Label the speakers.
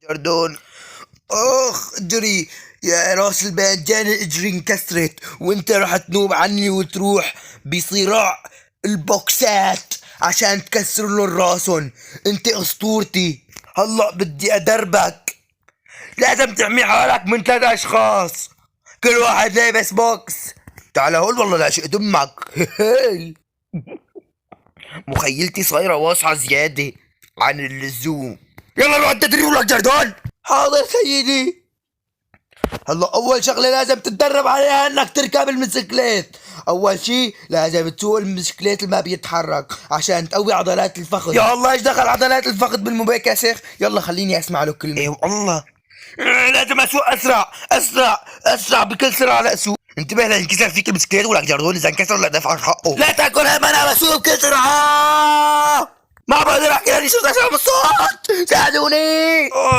Speaker 1: جردون. اخ اجري يا راس الباذنجان، اجري انكسرت وانت راح تنوب عني وتروح بصراع البوكسات عشان تكسر لهم راسهم. انت اسطورتي، هلا بدي ادربك. لازم تحمي حالك من 3 اشخاص، كل واحد لابس بوكس. تعال هول والله لاشق دمك. مخيلتي صايرة واصعة زيادة عن اللزوم. يلا روح التدريب لك جردون. حاضر سيدي. هلا اول شغله لازم تتدرب عليها انك تركب الموتوسيكلات. اول شي لازم تسوق الموتوسيكلات اللي ما بيتحرك عشان تقوي عضلات الفخذ. يا الله ايش دخل عضلات الفخذ بالموبايل يا شيخ؟ يلا خليني اسمع له كلمه. ايه والله. لازم اسوق اسرع اسرع اسرع بكل سرعه لاسوق. انتبه لا ينكسر فيك الموتوسيكلات ولك جردون، اذا انكسر لا دفعك حقه. لا تاكل هم، انا بسوق بكل سرعه. ما بقدر احكي لاني شو اسرع بالصوت، ساعدوني.